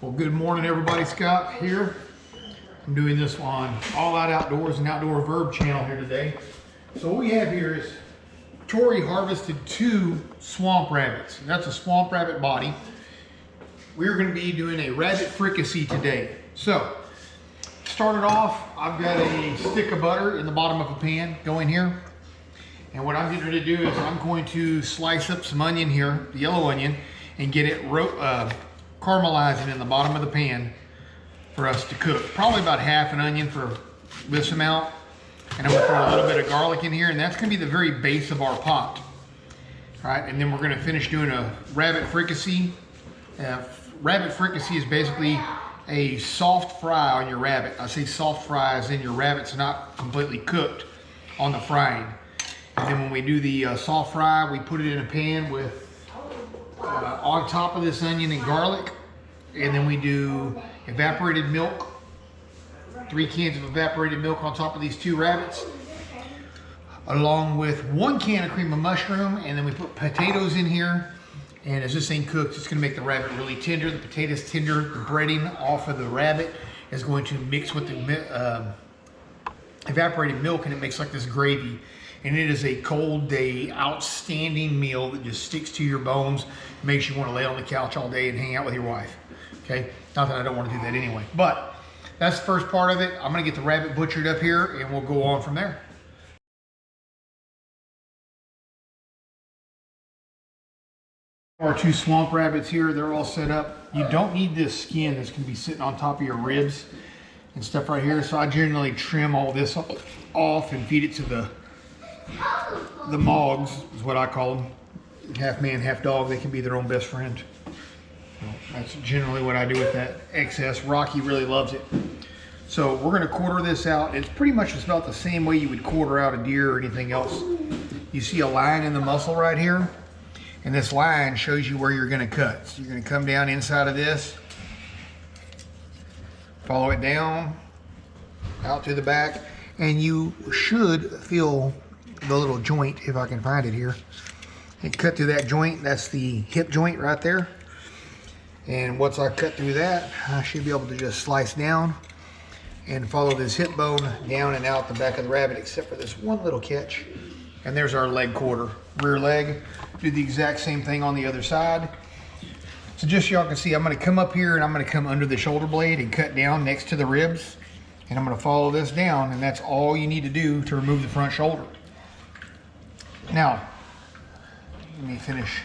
Well, good morning everybody, Scott here. I'm doing this on All Out Outdoors and Outdoor Verb channel here today. So what we have here is Tori harvested 2 swamp rabbits. That's a swamp rabbit body. We're going to be doing a rabbit fricassee today. So, started off, I've got a stick of butter in the bottom of a pan going here. And what I'm getting ready to do is I'm going to slice up some onion here, the yellow onion, and get it caramelizing in the bottom of the pan for us to cook. Probably about half an onion for this amount. And I'm gonna throw a little bit of garlic in here, and that's gonna be the very base of our pot. All right, and then we're gonna finish doing a rabbit fricassee. Rabbit fricassee is basically a soft fry on your rabbit. I say soft fry as in your rabbit's not completely cooked on the frying. And then when we do the soft fry, we put it in a pan with on top of this onion and garlic, and then we do evaporated milk, 3 cans of evaporated milk on top of these 2 rabbits, along with 1 can of cream of mushroom, and then we put potatoes in here. And as this thing cooks, it's going to make the rabbit really tender. The potatoes tender, the breading off of the rabbit is going to mix with the evaporated milk, and it makes like this gravy. And it is a cold day, outstanding meal that just sticks to your bones, makes you want to lay on the couch all day and hang out with your wife. Okay, not that I don't want to do that anyway, but that's the first part of it. I'm going to get the rabbit butchered up here, and we'll go on from there. Our 2 swamp rabbits here, they're all set up. You don't need this skin that's going to be sitting on top of your ribs and stuff right here. So I generally trim all this off and feed it to the mogs, is what I call them. Half man, half dog. They can be their own best friend. That's generally what I do with that excess. Rocky really loves it. So we're going to quarter this out. It's pretty much just about the same way you would quarter out a deer or anything else. You see a line in the muscle right here, and this line shows you where you're going to cut. So you're going to come down inside of this, follow it down, out to the back, and you should feel the little joint, if I can find it here, and cut through that joint. That's the hip joint right there. And once I cut through that, I should be able to just slice down and follow this hip bone down and out the back of the rabbit, except for this one little catch. And there's our leg quarter, rear leg. Do the exact same thing on the other side. So just so y'all can see, I'm going to come up here and I'm going to come under the shoulder blade and cut down next to the ribs. And I'm going to follow this down, and that's all you need to do to remove the front shoulder. Now, let me finish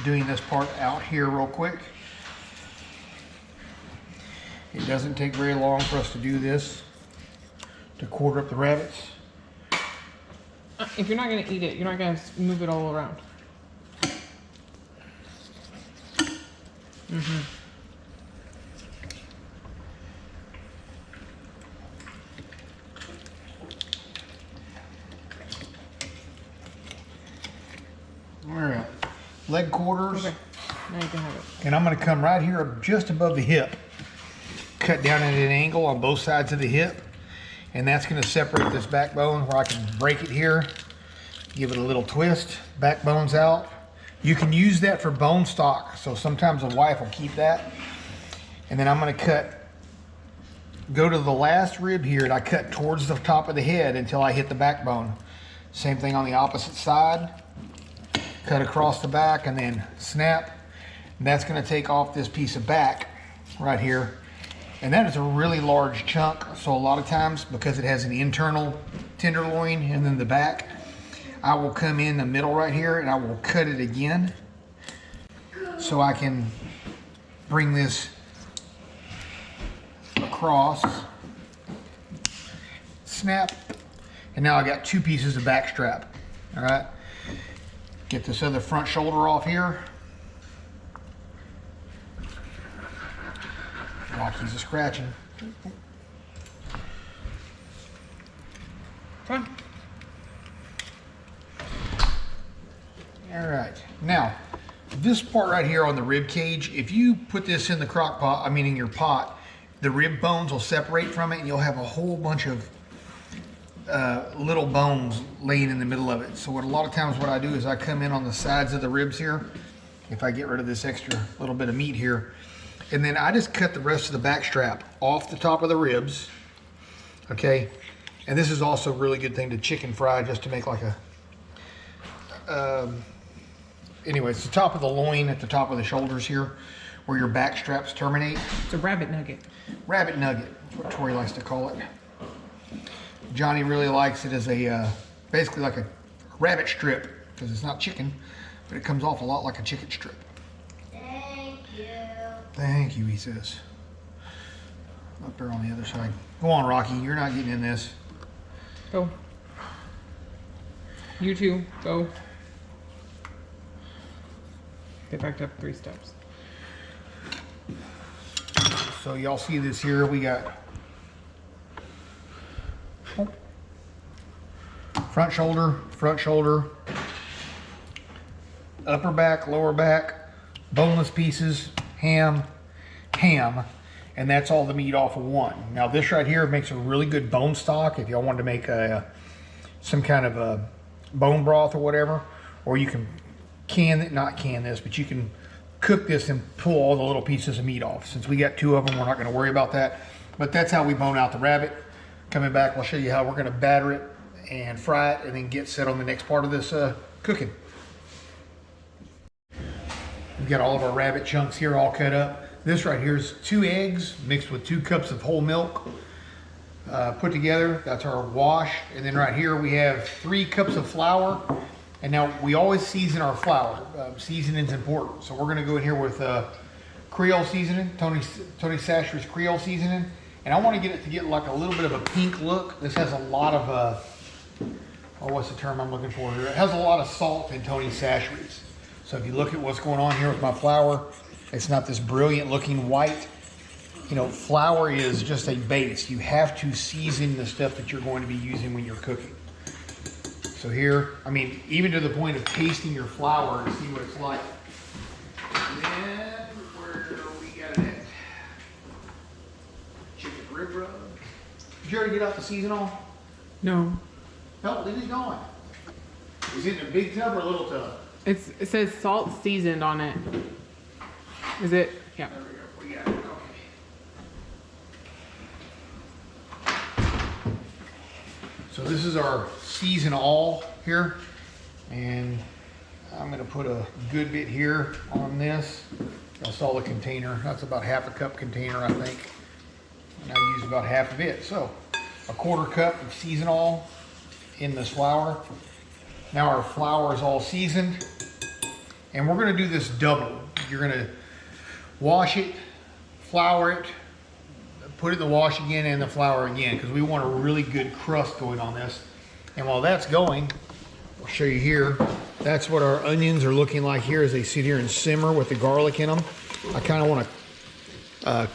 doing this part out here real quick. It doesn't take very long for us to do this, to quarter up the rabbits. If you're not going to eat it, you're not going to move it all around. All right, leg quarters. Okay, now you can have it. And I'm going to come right here just above the hip, cut down at an angle on both sides of the hip, and that's going to separate this backbone where I can break it here, give it a little twist, backbone's out. You can use that for bone stock, so sometimes a wife will keep that. And then I'm going to go to the last rib here, and I cut towards the top of the head until I hit the backbone. Same thing on the opposite side. Cut across the back and then snap. And that's going to take off this piece of back right here. And that is a really large chunk. So a lot of times, because it has an internal tenderloin and then the back, I will come in the middle right here and I will cut it again so I can bring this across, snap, and now I got 2 pieces of back strap. All right. Get this other front shoulder off here. Rocky's a scratching. Fine. All right. Now, this part right here on the rib cage, if you put this in the crock pot, in your pot, the rib bones will separate from it, and you'll have a whole bunch of little bones laying in the middle of it. So a lot of times what I do is I come in on the sides of the ribs here, if I get rid of this extra little bit of meat here, And then I just cut the rest of the back strap off the top of the ribs. Okay. And this is also a really good thing to chicken fry, just to make like a, anyway, it's the top of the loin at the top of the shoulders here, where your back straps terminate. It's a rabbit nugget. Rabbit nugget, that's what Tori likes to call it. Johnny really likes it as a, basically like a rabbit strip, because it's not chicken, but it comes off a lot like a chicken strip. Thank you. Thank you, he says. Up there on the other side. Go on, Rocky, you're not getting in this. Go. You two, go. They backed up 3 steps. So y'all see this here, we got front shoulder, upper back, lower back, boneless pieces, ham, and that's all the meat off of one. Now this right here makes a really good bone stock if y'all want to make some kind of a bone broth or whatever, or you can not can this, but you can cook this and pull all the little pieces of meat off. Since we got 2 of them, we're not going to worry about that. But that's how we bone out the rabbit. Coming back, we'll show you how we're going to batter it and fry it and then get set on the next part of this cooking. We've got all of our rabbit chunks here all cut up. This right here is 2 eggs mixed with 2 cups of whole milk put together. That's our wash. And then right here we have 3 cups of flour. And now we always season our flour. Seasoning's important. So we're gonna go in here with Creole seasoning, Tony Sasher's Creole seasoning. And I wanna get it to get like a little bit of a pink look. This has a lot of, what's the term I'm looking for here? It has a lot of salt in Tony Sasher's. So if you look at what's going on here with my flour, it's not this brilliant looking white. You know, flour is just a base. You have to season the stuff that you're going to be using when you're cooking. So here, I mean, even to the point of tasting your flour to see what it's like. And then, where we got it at? Chicken rib rub. Did you already get out the seasonal? No. No, leave it going. Is it in a big tub or a little tub? It says salt seasoned on it. Is it? Yeah. There we go. We got it. Okay. So this is our season all here, and I'm going to put a good bit here on this. I saw the container. That's about half a cup container, I think. And I used about half of it. So a 1/4 cup of season all in this flour. Now our flour is all seasoned, and we're going to do this double. You're going to wash it, flour it, put it in the wash again and the flour again, because we want a really good crust going on this. And while that's going, I'll show you here. That's what our onions are looking like here as they sit here and simmer with the garlic in them. I kind of want to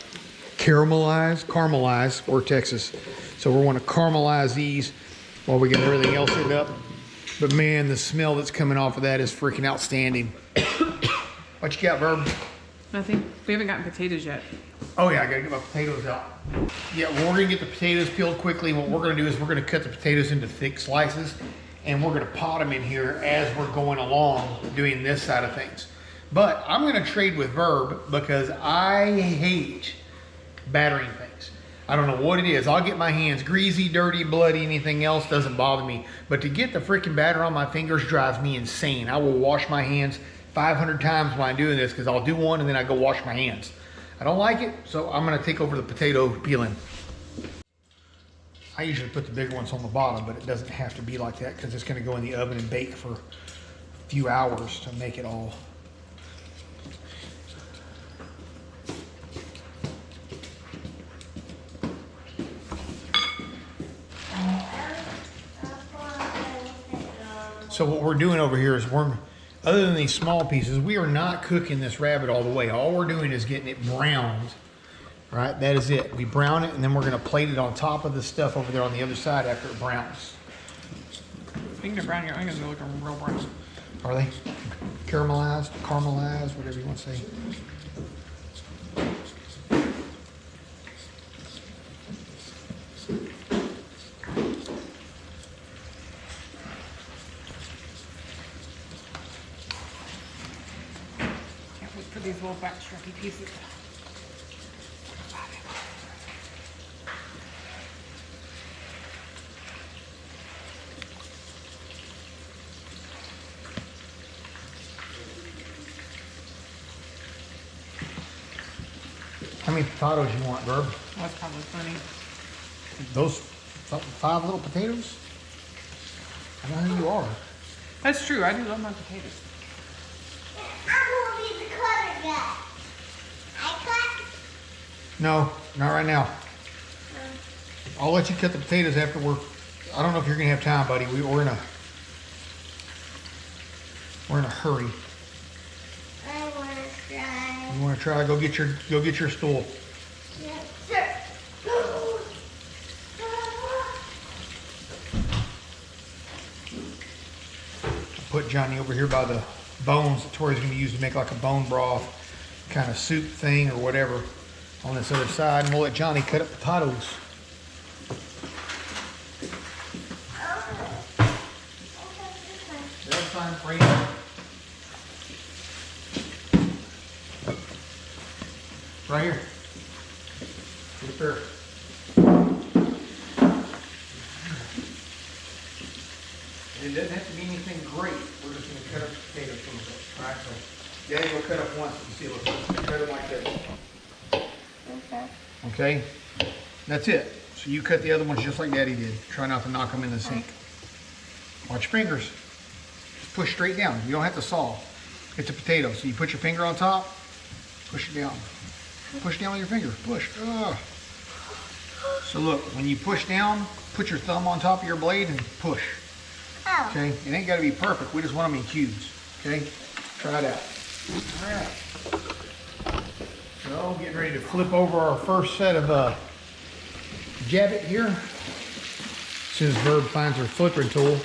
caramelize, or Texas. So we want to caramelize these while we get everything else set up. But man, the smell that's coming off of that is freaking outstanding. What you got, Verb? Nothing. We haven't gotten potatoes yet. Oh yeah, I gotta get my potatoes out. Yeah, well, we're gonna get the potatoes peeled quickly. What we're gonna do is we're gonna cut the potatoes into thick slices, and we're gonna pot them in here as we're going along doing this side of things. But I'm gonna trade with Verb because I hate battering things. I don't know what it is. I'll get my hands greasy, dirty, bloody, anything else doesn't bother me. But to get the freaking batter on my fingers drives me insane. I will wash my hands 500 times when I'm doing this, because I'll do one and then I go wash my hands. I don't like it, so I'm gonna take over the potato peeling. I usually put the bigger ones on the bottom, but it doesn't have to be like that because it's gonna go in the oven and bake for a few hours to make it all. So what we're doing over here is other than these small pieces, we are not cooking this rabbit all the way. All we're doing is getting it browned, right? That is it. We brown it, and then we're gonna plate it on top of the stuff over there on the other side after it browns. Speaking of brown, your onions are looking real brown. Are they? Caramelized, whatever you want to say. Can't wait for these little backstrappy pieces. How many potatoes you want, Verb? That's probably funny. Those 5 little potatoes? I know who you are. That's true. I do love my potatoes. I'm gonna be the cutter guy. I cut. No, not right now. I'll let you cut the potatoes after I don't know if you're gonna have time, buddy. We're in a hurry. I wanna try. You wanna try? Go get your stool. Yes, sir. Put Johnny over here by the bones that Tori's gonna use to make like a bone broth kind of soup thing or whatever on this other side, and we'll let Johnny cut up potatoes. That's fine for you. Right here. Right there. It doesn't have to be anything great. We're just going to cut up the potatoes a little bit. All right, so Daddy will cut up once and see. Look, cut them like this. Okay. Okay? That's it. So you cut the other ones just like Daddy did. Try not to knock them in the sink. Watch your fingers. Just push straight down. You don't have to saw. It's a potato. So you put your finger on top, push it down. Push down with your finger. Push. Ugh. So look, when you push down, put your thumb on top of your blade and push. Oh. Okay? It ain't got to be perfect. We just want them in cubes. Okay? Try it out. All right. So getting ready to flip over our first set of jabbet here. As soon as Verb finds her flipping tool.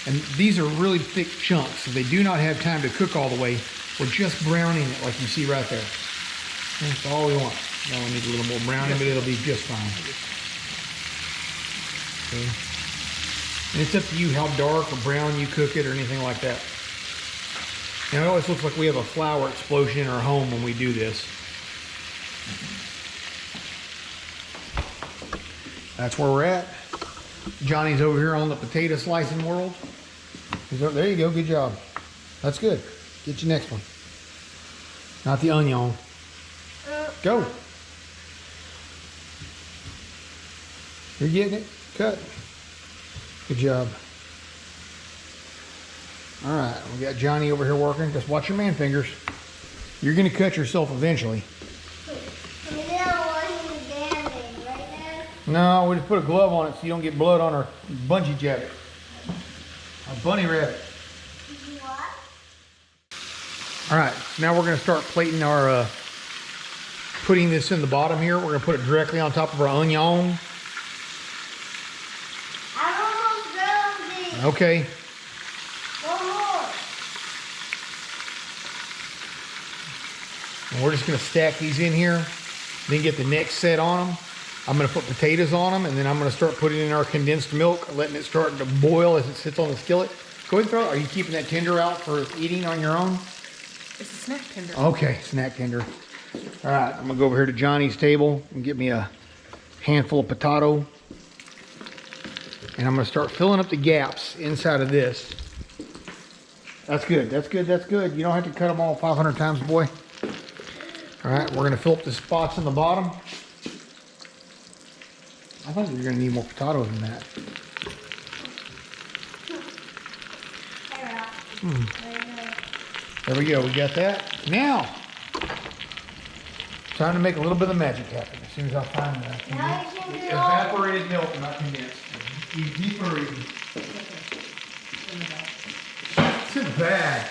And these are really thick chunks, so they do not have time to cook all the way. We're just browning it like you see right there. That's all we want. Now we need a little more browning, but it'll be just fine. Okay. And it's up to you how dark or brown you cook it or anything like that. Now it always looks like we have a flour explosion in our home when we do this. That's where we're at. Johnny's over here on the potato slicing world. There you go, good job. That's good. Get your next one. Not the onion. Go. You're getting it. Cut. Good job. All right, we got Johnny over here working. Just watch your man fingers. You're going to cut yourself eventually. No, we just put a glove on it so you don't get blood on our bungee jacket. Our bunny rabbit. What? All right, now we're going to start plating our, putting this in the bottom here. We're going to put it directly on top of our onion. I'm almost done with these. Okay. One more. And we're just going to stack these in here, then get the next set on them. I'm going to put potatoes on them, and then I'm going to start putting in our condensed milk, letting it start to boil as it sits on the skillet. Go ahead and throw it. Are you keeping that tender out for eating on your own? It's a snack tender. Okay, snack tender. All right, I'm going to go over here to Johnny's table and get me a handful of potato. And I'm going to start filling up the gaps inside of this. That's good, that's good, that's good. You don't have to cut them all 500 times, boy. All right, we're going to fill up the spots in the bottom. I think you're going to need more potatoes than that. There we go, we got that. Now, time to make a little bit of magic happen. As soon as I find that. Now you can do all. Evaporated milk, not condensed. Deeper even. It's in the bag.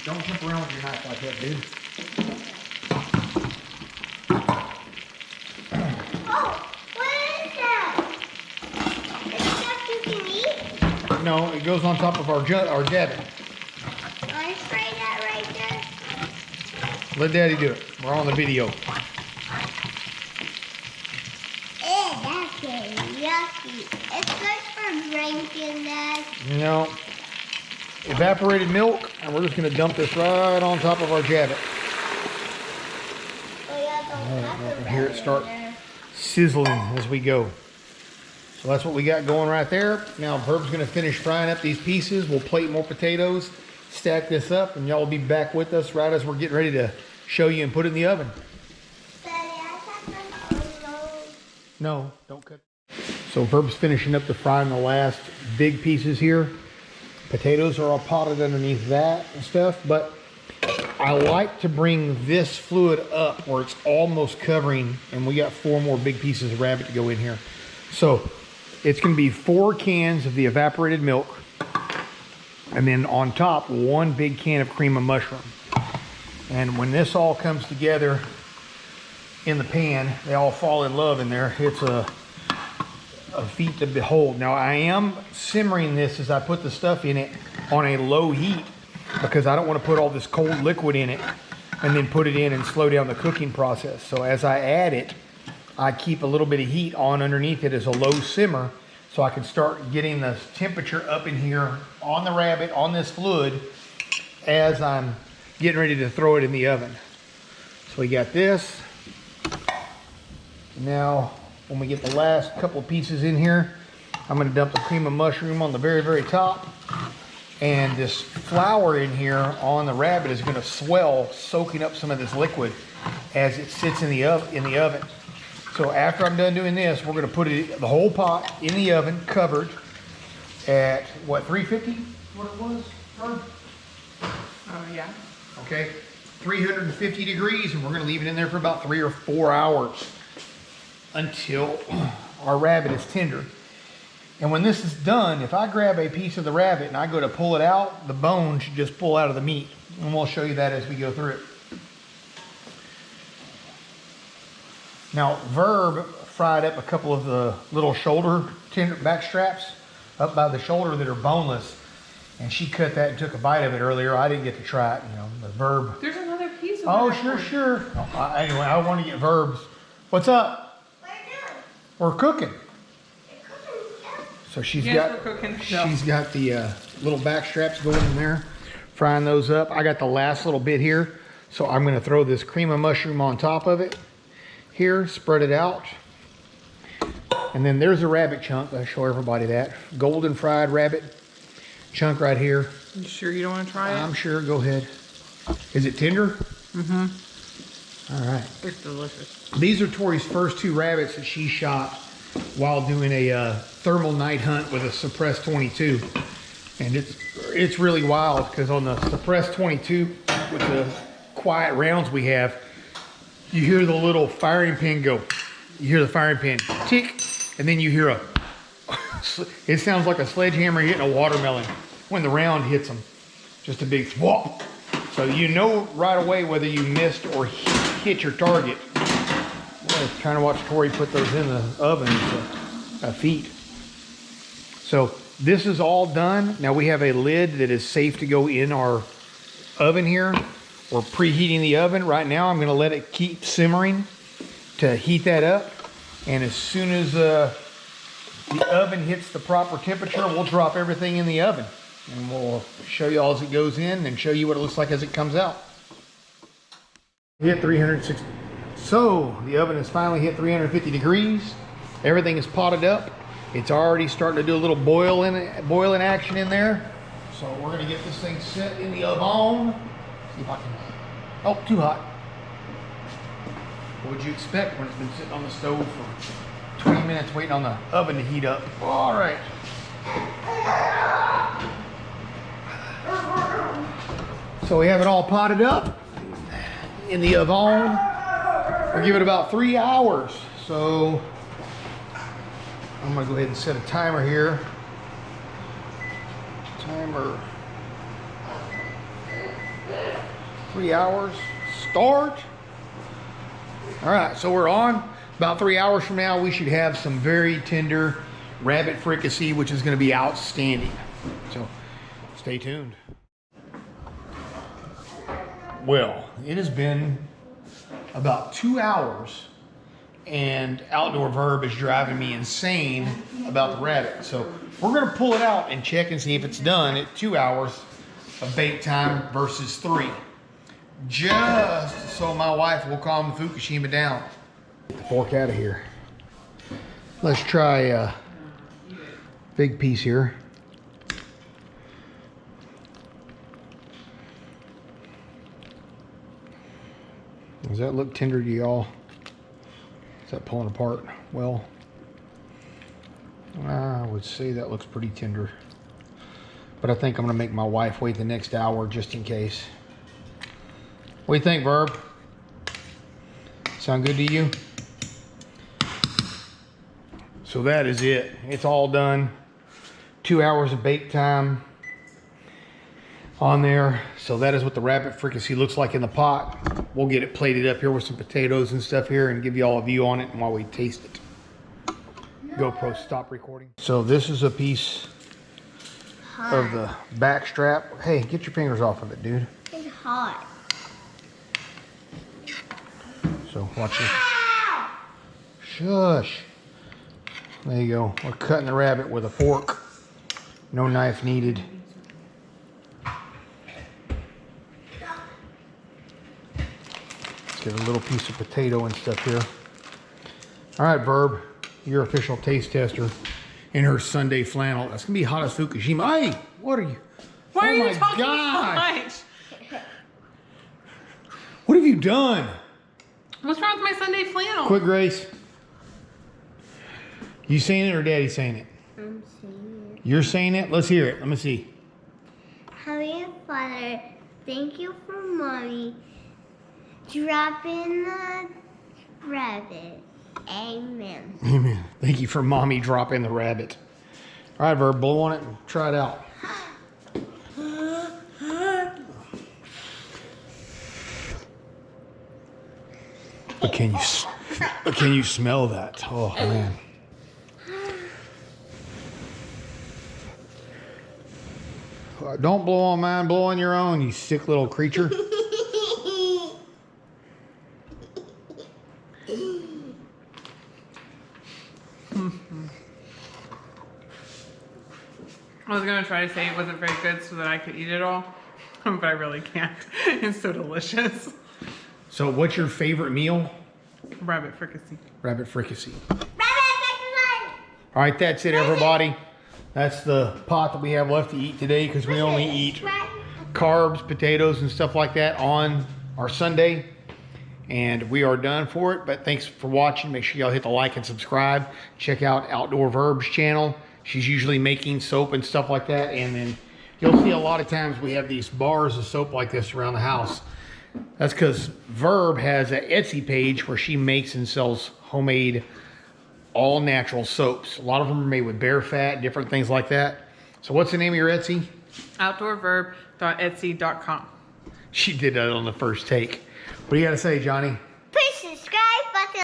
Don't jump around with your knife like that, dude. Oh, what is that? Is stuff you can eat? No, it goes on top of our jabbet. I spray that right there. Let Daddy do it. We're on the video. That's getting yucky. It's good for drinking that. No. Evaporated milk, and we're just going to dump this right on top of our jabbet. Oh, yeah, don't have to Hear it wrap start in there. sizzling as we go. So that's what we got going right there. Now Verb's gonna finish frying up these pieces. We'll plate more potatoes, stack this up, and y'all will be back with us right as we're getting ready to show you and put it in the oven. Daddy, I thought No, don't cut. So Verb's finishing up the frying the last big pieces here. Potatoes are all potted underneath that and stuff, but I like to bring this fluid up where it's almost covering, and we got 4 more big pieces of rabbit to go in here. So it's gonna be 4 cans of the evaporated milk, and then on top, 1 big can of cream of mushroom. And when this all comes together in the pan, they all fall in love in there. It's a feat to behold. Now I am simmering this as I put the stuff in it on a low heat because I don't want to put all this cold liquid in it and then put it in and slow down the cooking process. So as I add it, I keep a little bit of heat on underneath it as a low simmer so I can start getting the temperature up in here on the rabbit, on this fluid, as I'm getting ready to throw it in the oven. So we got this. Now, when we get the last couple of pieces in here, I'm gonna dump the cream of mushroom on the very, very top. And this flour in here on the rabbit is gonna swell, soaking up some of this liquid as it sits in the oven. So after I'm done doing this, we're gonna put it, the whole pot in the oven, covered at what, 350? What it was? Oh, yeah. Okay, 350 degrees, and we're gonna leave it in there for about 3 or 4 hours until our rabbit is tender. And when this is done, if I grab a piece of the rabbit and I go to pull it out, the bone should just pull out of the meat. And we'll show you that as we go through it. Now, Verb fried up a couple of the little shoulder tender back straps up by the shoulder that are boneless. And she cut that and took a bite of it earlier. I didn't get to try it, you know, the Verb. There's another piece of Oh, that. sure. Anyway, I want to get Verb's. What's up? What are you doing? We're cooking. You're cooking stuff. So she's Yes, got we're cooking. she's got the little back straps going in there, frying those up. I got the last little bit here, so I'm going to throw this cream of mushroom on top of it. Here, spread it out, and then there's a rabbit chunk. I'll show everybody that golden fried rabbit chunk right here. You sure you don't want to try it? I'm sure. Go ahead. Is it tender? Mm-hmm. All right. It's delicious. These are Tori's first 2 rabbits that she shot while doing a thermal night hunt with a suppressed 22. And it's really wild because on the suppressed 22 with the quiet rounds we have, you hear the little firing pin go. You hear the firing pin tick, and then you hear it sounds like a sledgehammer hitting a watermelon when the round hits them. Just a big swap. So you know right away whether you missed or hit your target. Trying to watch Tori put those in the oven is a feat. So this is all done. Now we have a lid that is safe to go in our oven here. We're preheating the oven. Right now I'm gonna let it keep simmering to heat that up. And as soon as the oven hits the proper temperature, we'll drop everything in the oven. And we'll show you all as it goes in and show you what it looks like as it comes out. Hit 360. So the oven has finally hit 350 degrees. Everything is potted up. It's already starting to do a little boiling action in there. So we're gonna get this thing set in the oven. See if I can, oh, too hot. What would you expect when it's been sitting on the stove for 20 minutes waiting on the oven to heat up? All right. So we have it all potted up in the oven. We'll give it about 3 hours. So I'm gonna go ahead and set a timer here. Timer. 3 hours. Start. All right, so we're on. About 3 hours from now, we should have some very tender rabbit fricassee, which is gonna be outstanding. So stay tuned. Well, it has been about 2 hours and Outdoor Verb is driving me insane about the rabbit. So we're gonna pull it out and check and see if it's done at 2 hours of bake time versus 3. Just so my wife will calm Fukushima down. Get the fork out of here. Let's try Big piece here. Does that look tender to y'all? Is that pulling apart? Well, I would say that looks pretty tender. But I think I'm gonna make my wife wait the next hour just in case. What do you think, Verb? Sound good to you? So that is it. It's all done. 2 hours of bake time on there. So that is what the rabbit fricassee looks like in the pot. We'll get it plated up here with some potatoes and stuff here and give you all a view on it and while we taste it. GoPro, stop recording. So this is a piece of the back strap. Hey, get your fingers off of it, dude. It's hot. So watch this. Shush. There you go. We're cutting the rabbit with a fork. No knife needed. Let's get a little piece of potato and stuff here. All right, Verb, your official taste tester in her Sunday flannel. That's gonna be hot as Fukushima. Hey, what are you? Why are you my talking gosh. so much? What have you done? What's wrong with my Sunday flannel? Quick, Grace. You saying it or Daddy saying it? I'm seeing it. You're saying it? Let's hear it. Let me see. Heavenly Father, thank you for Mommy dropping the rabbit. Amen. Amen. Thank you for Mommy dropping the rabbit. All right, Verb, blow on it and try it out. But can you smell that? Oh man. Don't blow on mine, blow on your own, you sick little creature. I was gonna try to say it wasn't very good so that I could eat it all, but I really can't. It's so delicious. So what's your favorite meal? Rabbit fricassee. Rabbit fricassee. Rabbit, All right, that's it, everybody. That's the pot that we have left to eat today because we only eat carbs, potatoes, and stuff like that on our Sunday. And we are done for it, but thanks for watching. Make sure y'all hit the like and subscribe. Check out Outdoor Verb's channel. She's usually making soap and stuff like that. And then you'll see a lot of times we have these bars of soap like this around the house. That's because Verb has an Etsy page where she makes and sells homemade all natural soaps. A lot of them are made with bear fat, different things like that. So what's the name of your Etsy? Outdoorverb.etsy.com. She did that on the first take. What do you got to say, Johnny?